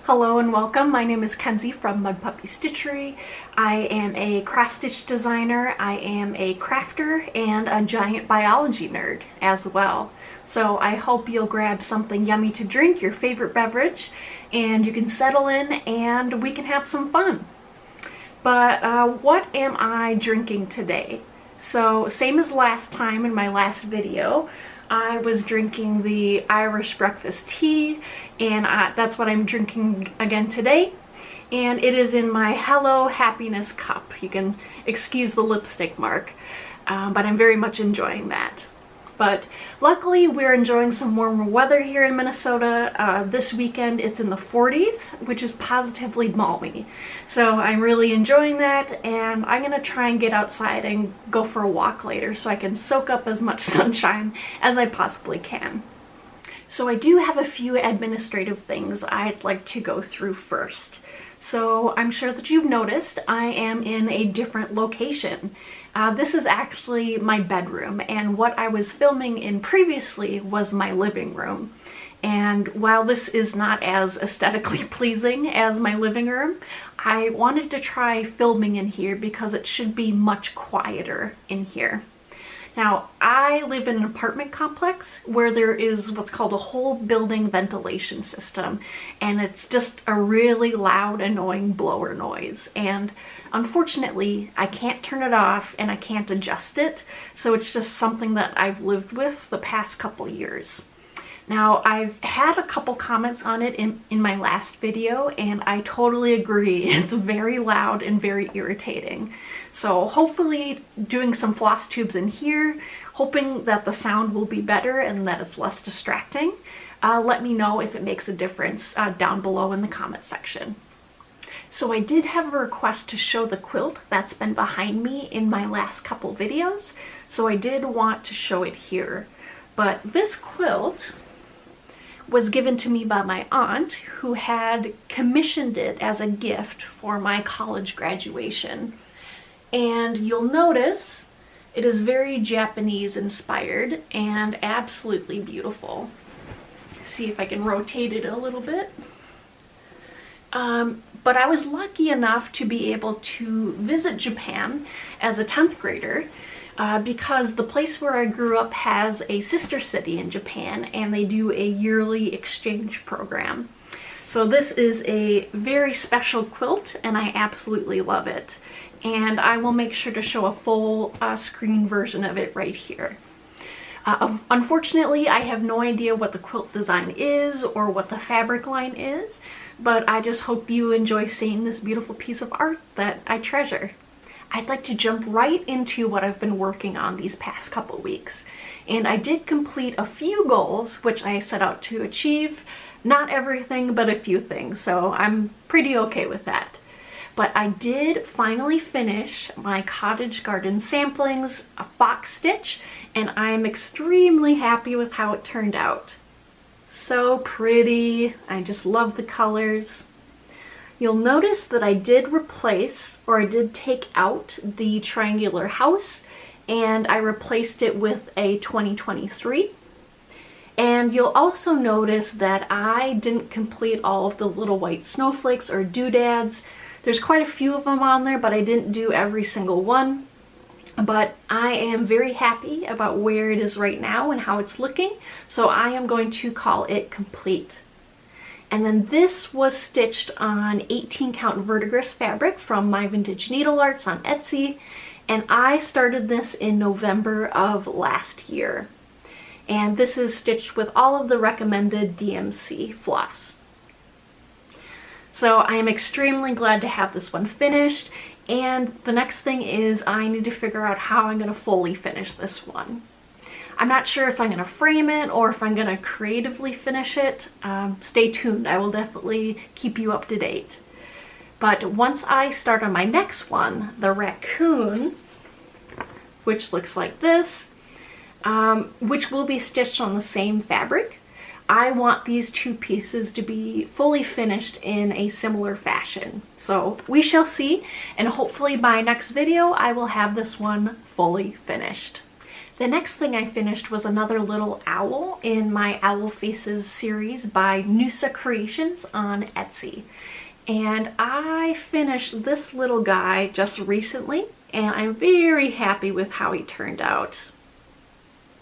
Hello and welcome. My name is Kenzie from mudpuppy.stitchery. I am a cross-stitch designer, I am a crafter, and a giant biology nerd as well. So I hope you'll grab something yummy to drink, your favorite beverage, and you can settle in and we can have some fun. But what am I drinking today? So same as last time in my last video, I was drinking the Irish breakfast tea, and that's what I'm drinking again today. And it is in my Hello Happiness cup. You can excuse the lipstick mark, but I'm very much enjoying that. But luckily we're enjoying some warmer weather here in Minnesota. This weekend it's in the 40s, which is positively balmy. So I'm really enjoying that, and I'm gonna try and get outside and go for a walk later so I can soak up as much sunshine as I possibly can. So I do have a few administrative things I'd like to go through first. So I'm sure that you've noticed I am in a different location. This is actually my bedroom, and what I was filming in previously was my living room. And while this is not as aesthetically pleasing as my living room, I wanted to try filming in here because it should be much quieter in here. Now, I live in an apartment complex where there is what's called a whole building ventilation system, and it's just a really loud, annoying blower noise. And unfortunately, I can't turn it off and I can't adjust it, so it's just something that I've lived with the past couple years. Now, I've had a couple comments on it in my last video, and I totally agree. It's very loud and very irritating. So hopefully doing some floss tubes in here, hoping that the sound will be better and that it's less distracting. Let me know if it makes a difference down below in the comment section. So I did have a request to show the quilt that's been behind me in my last couple videos, so I did want to show it here. But this quilt was given to me by my aunt, who had commissioned it as a gift for my college graduation. And you'll notice it is very Japanese inspired and absolutely beautiful. See if I can rotate it a little bit. But I was lucky enough to be able to visit Japan as a 10th grader because the place where I grew up has a sister city in Japan, and they do a yearly exchange program. So this is a very special quilt and I absolutely love it. And I will make sure to show a full screen version of it right here. Unfortunately, I have no idea what the quilt design is or what the fabric line is, but I just hope you enjoy seeing this beautiful piece of art that I treasure. I'd like to jump right into what I've been working on these past couple weeks. And I did complete a few goals which I set out to achieve. Not everything, but a few things, so I'm pretty okay with that. But I did finally finish my cottage garden samplings, a fox stitch, and I'm extremely happy with how it turned out. So pretty. I just love the colors. You'll notice that I did replace, or I did take out the triangular house, and I replaced it with a 2023. And you'll also notice that I didn't complete all of the little white snowflakes or doodads. There's quite a few of them on there, but I didn't do every single one. But I am very happy about where it is right now and how it's looking, so I am going to call it complete. And then this was stitched on 18 count verdigris fabric from My Vintage Needle Arts on Etsy, and I started this in November of last year. And this is stitched with all of the recommended DMC floss. So I am extremely glad to have this one finished, and the next thing is I need to figure out how I'm going to fully finish this one. I'm not sure if I'm going to frame it or if I'm going to creatively finish it. Stay tuned, I will definitely keep you up to date. But once I start on my next one, the raccoon, which looks like this, which will be stitched on the same fabric, I want these two pieces to be fully finished in a similar fashion. So we shall see, and hopefully by next video I will have this one fully finished. The next thing I finished was another little owl in my Owl Faces series by Noussa Creations on Etsy. And I finished this little guy just recently, and I'm very happy with how he turned out.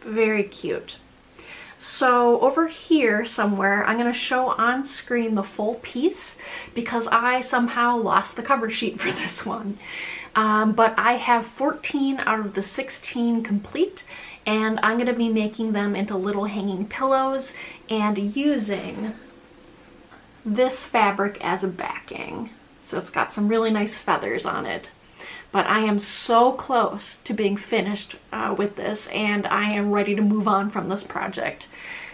Very cute. So over here somewhere, I'm going to show on screen the full piece because I somehow lost the cover sheet for this one. But I have 14 out of the 16 complete, and I'm going to be making them into little hanging pillows and using this fabric as a backing. So it's got some really nice feathers on it. But I am so close to being finished with this, and I am ready to move on from this project.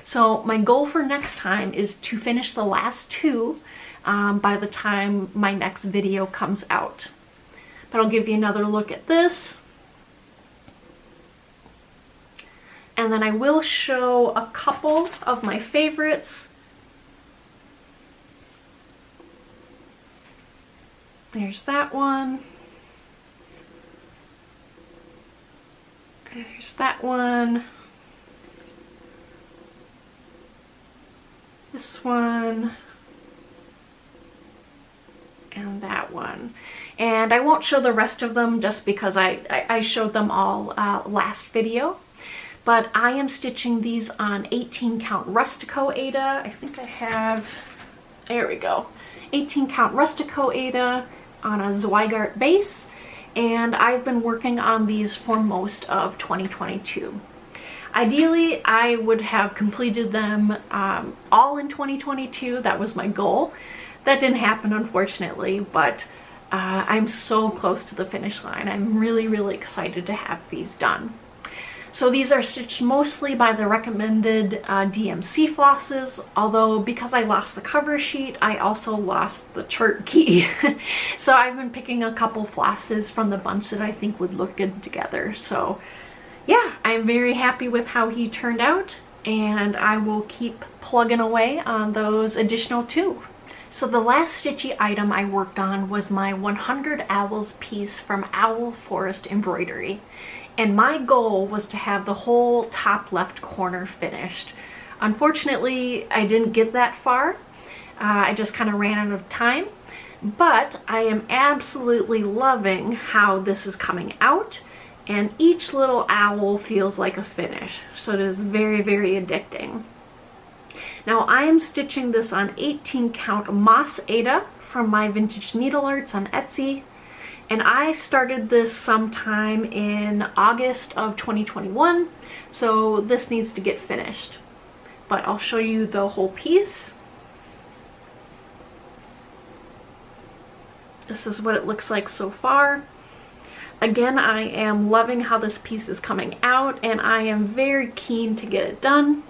So my goal for next time is to finish the last two by the time my next video comes out. But I'll give you another look at this. And then I will show a couple of my favorites. There's that one. There's that one. This one. And that one. And I won't show the rest of them just because I showed them all last video. But I am stitching these on 18 count Rustico Aida. I think I have, there we go, 18 count Rustico Aida on a Zweigart base. And I've been working on these for most of 2022. Ideally, I would have completed them all in 2022. That was my goal. That didn't happen, unfortunately, but I'm so close to the finish line. I'm really, really excited to have these done. So these are stitched mostly by the recommended DMC flosses, although because I lost the cover sheet, I also lost the chart key. So I've been picking a couple flosses from the bunch that I think would look good together. So yeah, I'm very happy with how he turned out, and I will keep plugging away on those additional two. So the last stitchy item I worked on was my 100 Owls piece from Owl Forest Embroidery. And my goal was to have the whole top left corner finished. Unfortunately, I didn't get that far. I just kind of ran out of time. But I am absolutely loving how this is coming out. And each little owl feels like a finish. So it is very, very addicting. Now I am stitching this on 18 count Moss Aida from my Vintage Needle Arts on Etsy. And I started this sometime in August of 2021, so this needs to get finished. But I'll show you the whole piece. This is what it looks like so far. Again, I am loving how this piece is coming out, and I am very keen to get it done.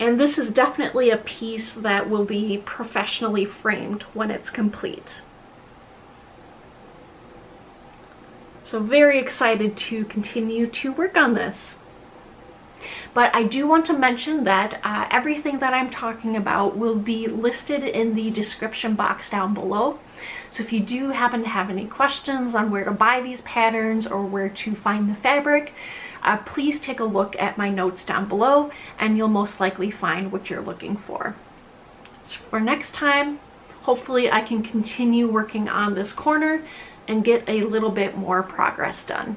And this is definitely a piece that will be professionally framed when it's complete. So very excited to continue to work on this. But I do want to mention that everything that I'm talking about will be listed in the description box down below. So if you do happen to have any questions on where to buy these patterns or where to find the fabric, please take a look at my notes down below and you'll most likely find what you're looking for. So for next time, hopefully I can continue working on this corner and get a little bit more progress done.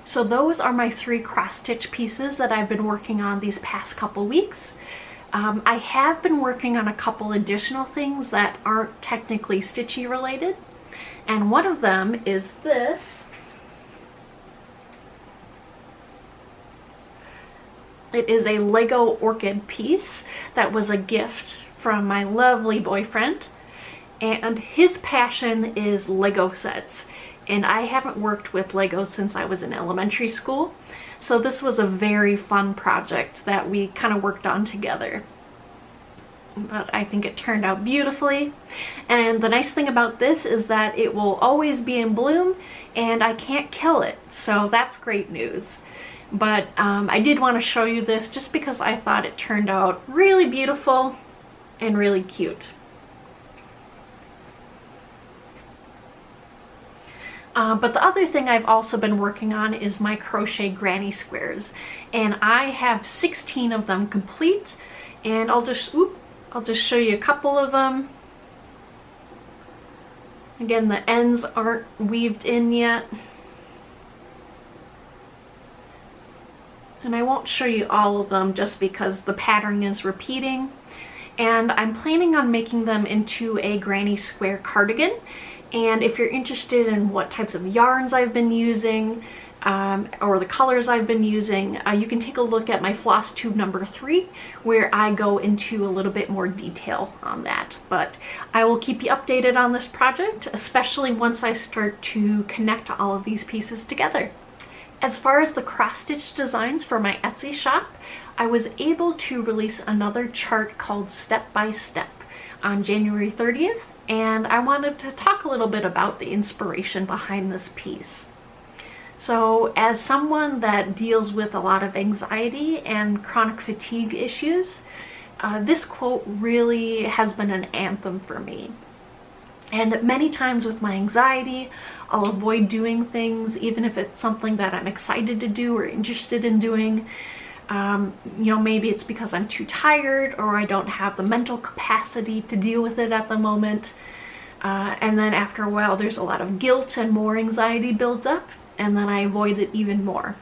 So those are my 3 cross-stitch pieces that I've been working on these past couple weeks. I have been working on a couple additional things that aren't technically stitchy related, and one of them is this. It is a Lego Orchid piece that was a gift from my lovely boyfriend. And his passion is Lego sets. And I haven't worked with Legos since I was in elementary school. So this was a very fun project that we kind of worked on together. But I think it turned out beautifully. And the nice thing about this is that it will always be in bloom and I can't kill it. So that's great news. But I did want to show you this just because I thought it turned out really beautiful and really cute. But the other thing I've also been working on is my crochet granny squares, and I have 16 of them complete, and I'll just show you a couple of them. Again, the ends aren't weaved in yet. And I won't show you all of them just because the pattern is repeating. And I'm planning on making them into a granny square cardigan. And if you're interested in what types of yarns I've been using, or the colors I've been using, you can take a look at my Flosstube number 3, where I go into a little bit more detail on that. But I will keep you updated on this project, especially once I start to connect all of these pieces together. As far as the cross-stitch designs for my Etsy shop, I was able to release another chart called Step by Step on January 30th, and I wanted to talk a little bit about the inspiration behind this piece. So as someone that deals with a lot of anxiety and chronic fatigue issues, this quote really has been an anthem for me. And many times with my anxiety, I'll avoid doing things, even if it's something that I'm excited to do or interested in doing. You know, maybe it's because I'm too tired or I don't have the mental capacity to deal with it at the moment. And then after a while, there's a lot of guilt and more anxiety builds up, and then I avoid it even more.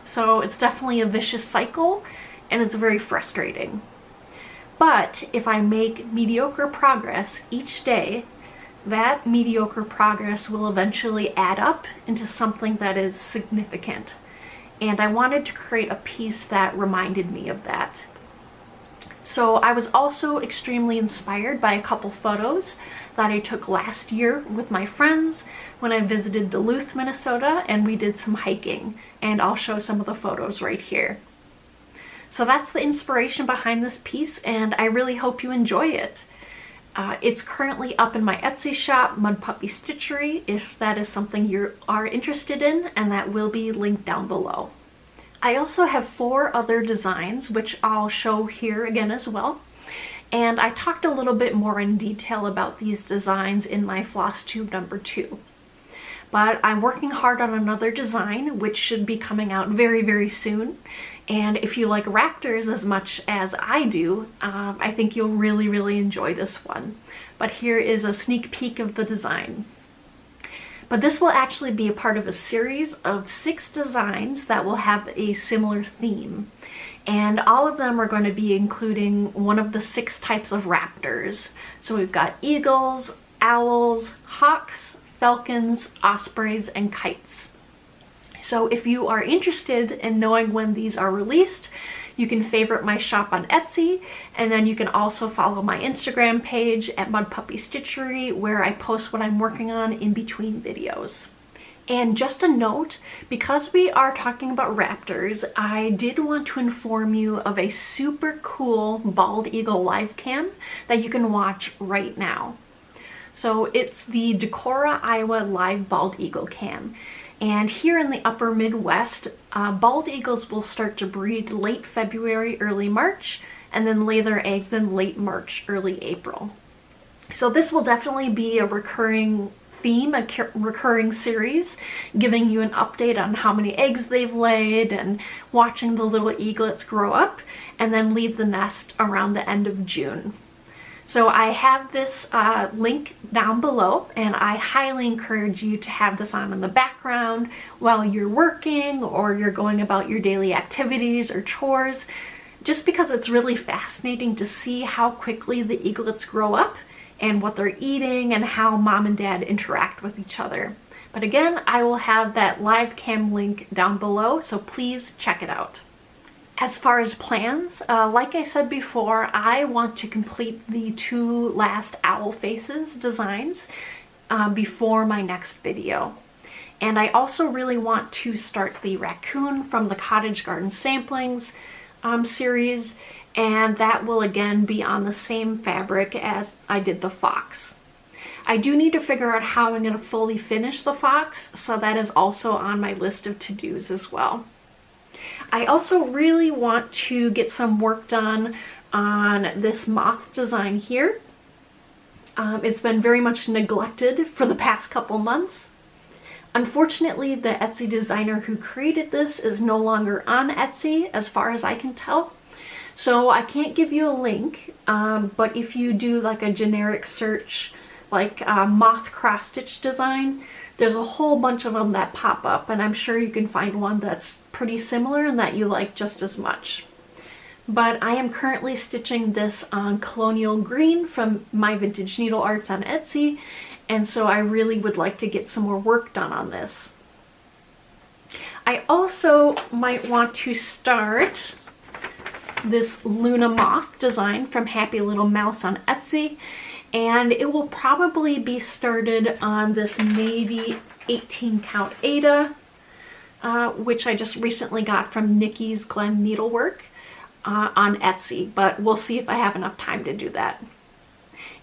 So it's definitely a vicious cycle, and it's very frustrating. But if I make mediocre progress each day, that mediocre progress will eventually add up into something that is significant. And I wanted to create a piece that reminded me of that. So I was also extremely inspired by a couple photos that I took last year with my friends when I visited Duluth, Minnesota, and we did some hiking. And I'll show some of the photos right here. So that's the inspiration behind this piece, and I really hope you enjoy it. It's currently up in my Etsy shop, mudpuppy.stitchery, if that is something you are interested in, and that will be linked down below. I also have 4 other designs, which I'll show here again as well. And I talked a little bit more in detail about these designs in my Flosstube number 2. But I'm working hard on another design, which should be coming out very, very soon. And if you like raptors as much as I do, I think you'll really, really enjoy this one. But here is a sneak peek of the design. But this will actually be a part of a series of 6 designs that will have a similar theme. And all of them are going to be including one of the 6 types of raptors. So we've got eagles, owls, hawks, falcons, ospreys, and kites. So if you are interested in knowing when these are released, you can favorite my shop on Etsy, and then you can also follow my Instagram page at mudpuppy.stitchery, where I post what I'm working on in between videos. And just a note, because we are talking about raptors, I did want to inform you of a super cool bald eagle live cam that you can watch right now. So it's the Decorah, Iowa live bald eagle cam. And here in the upper Midwest, bald eagles will start to breed late February, early March, and then lay their eggs in late March, early April. So this will definitely be a recurring theme, a recurring series, giving you an update on how many eggs they've laid and watching the little eaglets grow up and then leave the nest around the end of June. So I have this link down below, and I highly encourage you to have this on in the background while you're working or you're going about your daily activities or chores, just because it's really fascinating to see how quickly the eaglets grow up and what they're eating and how mom and dad interact with each other. But again, I will have that live cam link down below, so please check it out. As far as plans, like I said before, I want to complete the 2 last owl faces designs before my next video. And I also really want to start the raccoon from the Cottage Garden Samplings series, and that will again be on the same fabric as I did the fox. I do need to figure out how I'm going to fully finish the fox, so that is also on my list of to-dos as well. I also really want to get some work done on this moth design here. It's been very much neglected for the past couple months. Unfortunately, the Etsy designer who created this is no longer on Etsy, as far as I can tell. So I can't give you a link, but if you do like a generic search, like moth cross-stitch design, there's a whole bunch of them that pop up, and I'm sure you can find one that's pretty similar and that you like just as much. But I am currently stitching this on Colonial Green from My Vintage Needle Arts on Etsy, and so I really would like to get some more work done on this. I also might want to start this Luna Moth design from Happy Little Mouse on Etsy, and it will probably be started on this navy 18 count Aida, which I just recently got from NikkisGlenNeedlework on Etsy, but we'll see if I have enough time to do that.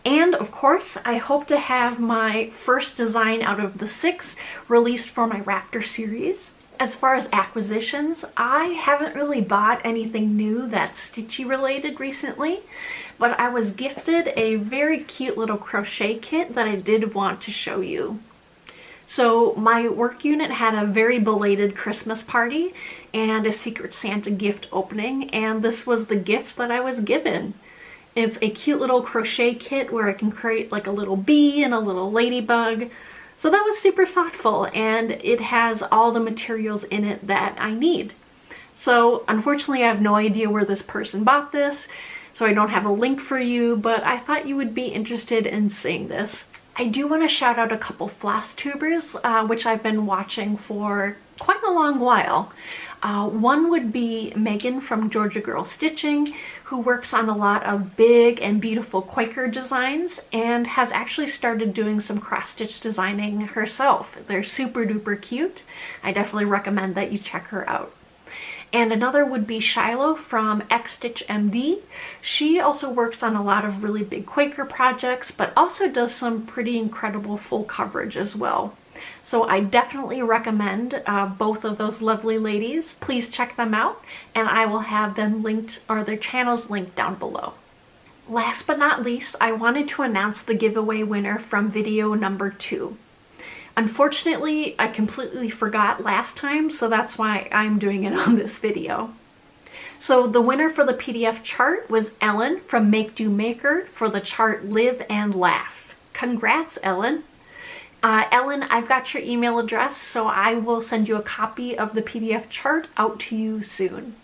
And of course, I hope to have my first design out of the 6 released for my Raptor series. As far as acquisitions, I haven't really bought anything new that's stitchy related recently, but I was gifted a very cute little crochet kit that I did want to show you. So my work unit had a very belated Christmas party and a Secret Santa gift opening, and this was the gift that I was given. It's a cute little crochet kit where I can create like a little bee and a little ladybug. So that was super thoughtful, and it has all the materials in it that I need. So unfortunately I have no idea where this person bought this, so I don't have a link for you, but I thought you would be interested in seeing this. I do want to shout out a couple Flosstubers, which I've been watching for quite a long while. One would be Megan from Georgia Girl Stitching, who works on a lot of big and beautiful Quaker designs and has actually started doing some cross-stitch designing herself. They're super duper cute. I definitely recommend that you check her out. And another would be Shiloh from Stitch MD. She also works on a lot of really big Quaker projects, but also does some pretty incredible full coverage as well. So I definitely recommend both of those lovely ladies. Please check them out, and I will have them linked, or their channels linked down below. Last but not least, I wanted to announce the giveaway winner from video number 2. Unfortunately, I completely forgot last time, so that's why I'm doing it on this video. So the winner for the PDF chart was Ellen from Make Do Maker for the chart Live and Laugh. Congrats, Ellen! Ellen, I've got your email address, so I will send you a copy of the PDF chart out to you soon.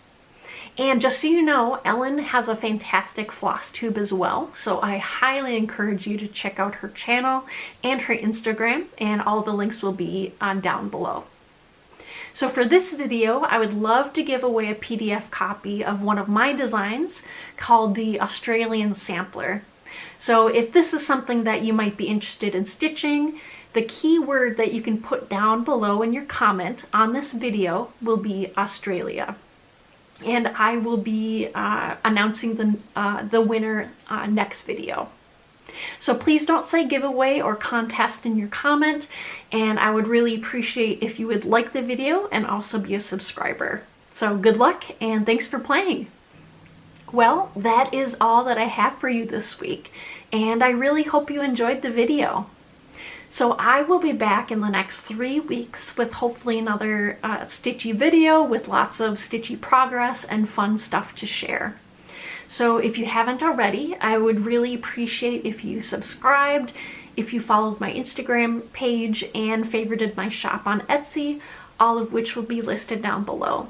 And just so you know, Ellen has a fantastic Flosstube as well, so I highly encourage you to check out her channel and her Instagram, and all the links will be down below. So for this video, I would love to give away a PDF copy of one of my designs called the Australian Sampler. So if this is something that you might be interested in stitching, the key word that you can put down below in your comment on this video will be Australia. And I will be announcing the winner next video. So please don't say giveaway or contest in your comment, and I would really appreciate if you would like the video and also be a subscriber. So good luck, and thanks for playing. Well, that is all that I have for you this week, and I really hope you enjoyed the video. So I will be back in the next 3 weeks with hopefully another stitchy video with lots of stitchy progress and fun stuff to share. So if you haven't already, I would really appreciate if you subscribed, if you followed my Instagram page, and favorited my shop on Etsy, all of which will be listed down below.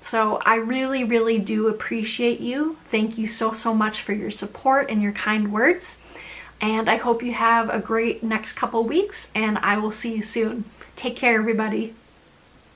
So I really, really do appreciate you. Thank you so, so much for your support and your kind words. And I hope you have a great next couple weeks, and I will see you soon. Take care, everybody.